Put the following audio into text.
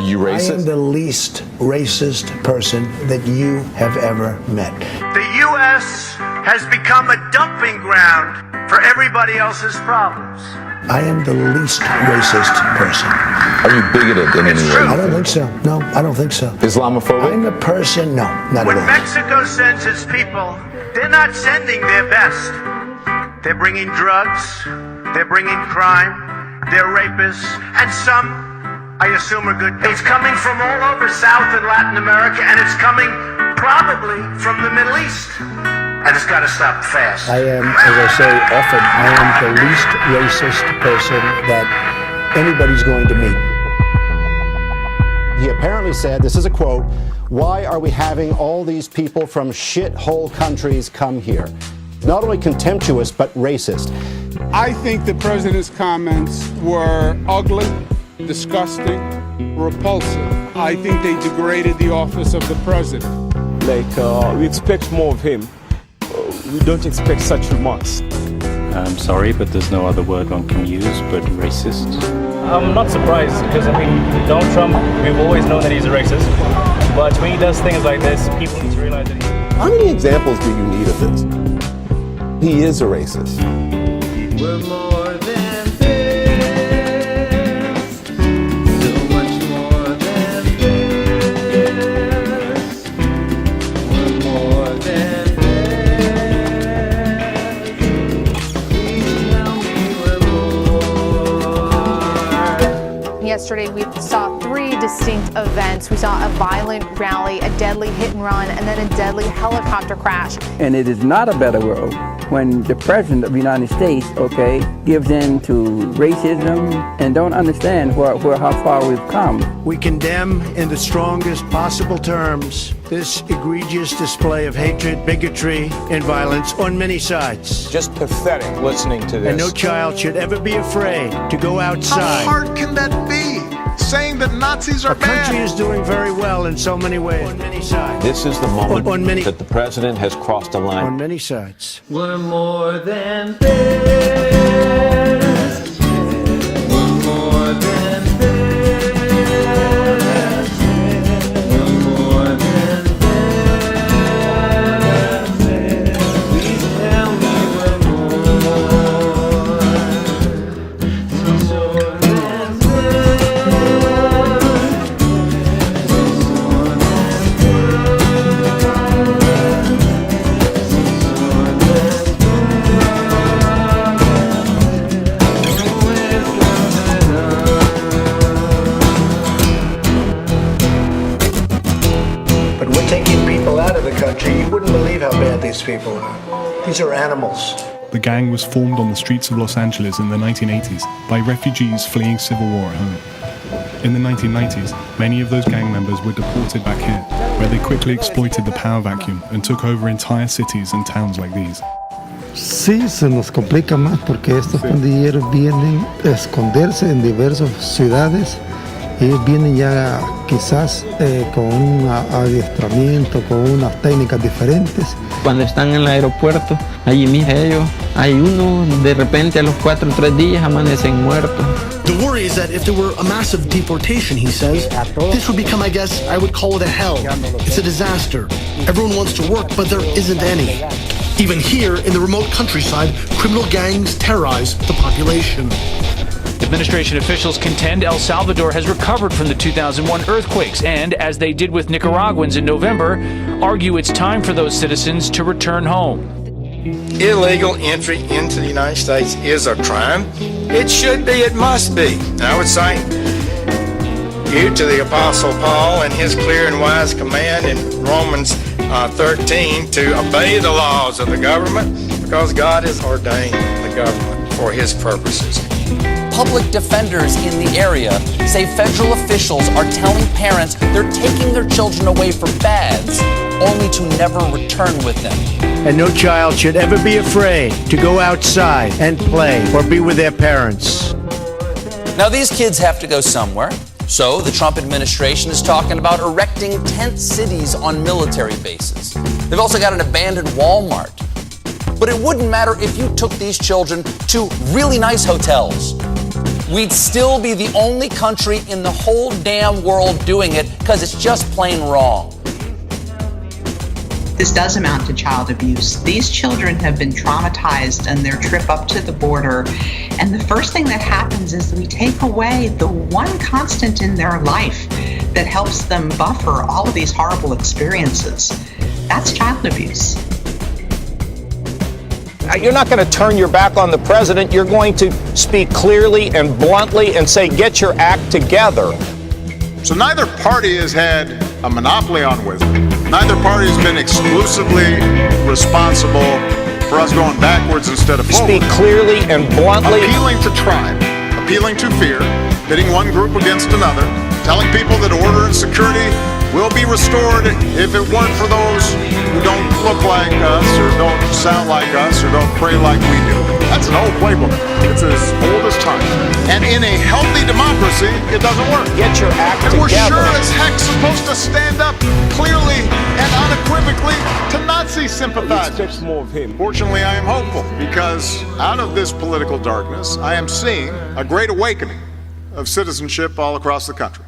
you racist? I am the least racist person that you have ever met. The U.S. has become a dumping ground for everybody else's problems. I am the least racist person. Are you bigoted in any way? I don't think so. No, I don't think so. Islamophobic? I'm a person, no, not When at all. Mexico sends its people, they're not sending their best. They're bringing drugs, they're bringing crime, they're rapists, and some, I assume, are good. It's coming from all over South and Latin America, and it's coming probably from the Middle East. And it's got to stop fast. I am, as I say often, I am the least racist person that anybody's going to meet. He apparently said, this is a quote, "Why are we having all these people from shithole countries come here?" Not only contemptuous, but racist. I think the president's comments were ugly, disgusting, repulsive. I think they degraded the office of the president. We expect more of him. We don't expect such remarks. I'm sorry, but there's no other word one can use but racist. I'm not surprised because, Donald Trump, we've always known that he's a racist. But when he does things like this, people need to realize that he's... How many examples do you need of this? He is a racist. We're more than this, so much more than this. We're more than this. Please tell me we're more. Yesterday, we saw 3 distinct events. We saw a violent rally, a deadly hit and run, and then a deadly helicopter crash. And it is not a better world when the president of the United States, gives in to racism and don't understand how far we've come. We condemn in the strongest possible terms this egregious display of hatred, bigotry, and violence on many sides. Just pathetic listening to this. And no child should ever be afraid to go outside. How hard can that be? Saying that Nazis are bad. Our country is doing very well in so many ways. On many sides. This is the moment that the president has crossed a line. On many sides. We're more than this. We're more than this. We're more than this. Please tell me we're more. So You wouldn't believe how bad these people are. These are animals. The gang was formed on the streets of Los Angeles in the 1980s by refugees fleeing civil war at home. In the 1990s, many of those gang members were deported back here, where they quickly exploited the power vacuum and took over entire cities and towns like these. Sí, se nos complica más porque estos pandilleros vienen a esconderse en diversas ciudades. Ellos vienen ya quizás con un adiestramiento, con unas técnicas diferentes. Cuando están en el aeropuerto, allí mismo ellos, hay uno de repente a los 4 o 3 días amanecen muertos. The worry is that if there were a massive deportation, he says, this would become, I would call it a hell. It's a disaster. Everyone wants to work, but there isn't any. Even here, in the remote countryside, criminal gangs terrorize the population. Administration officials contend El Salvador has recovered from the 2001 earthquakes and, as they did with Nicaraguans in November, argue it's time for those citizens to return home. Illegal entry into the United States is a crime. It should be, it must be. I would cite you to the Apostle Paul and his clear and wise command in Romans 13 to obey the laws of the government because God has ordained the government for his purposes. Public defenders in the area say federal officials are telling parents they're taking their children away for baths, only to never return with them. And no child should ever be afraid to go outside and play or be with their parents. Now these kids have to go somewhere, so the Trump administration is talking about erecting tent cities on military bases. They've also got an abandoned Walmart. But it wouldn't matter if you took these children to really nice hotels. we'd still be the only country in the whole damn world doing it because it's just plain wrong. This does amount to child abuse. These children have been traumatized on their trip up to the border, and the first thing that happens is we take away the one constant in their life that helps them buffer all of these horrible experiences. That's child abuse. You're not going to turn your back on the president. You're going to speak clearly and bluntly and say, get your act together. So neither party has had a monopoly on wisdom. Neither party has been exclusively responsible for us going backwards instead of forward. Speak clearly and bluntly. Appealing to tribe, appealing to fear, pitting one group against another, telling people that order and security will be restored if it weren't for those who don't look like us or don't sound like us or don't pray like we do. That's an old playbook. It's as old as time. And in a healthy democracy, it doesn't work. Get your act and together. We're sure as heck supposed to stand up clearly and unequivocally to Nazi sympathizers. Expect more of him. Fortunately, I am hopeful because out of this political darkness, I am seeing a great awakening of citizenship all across the country.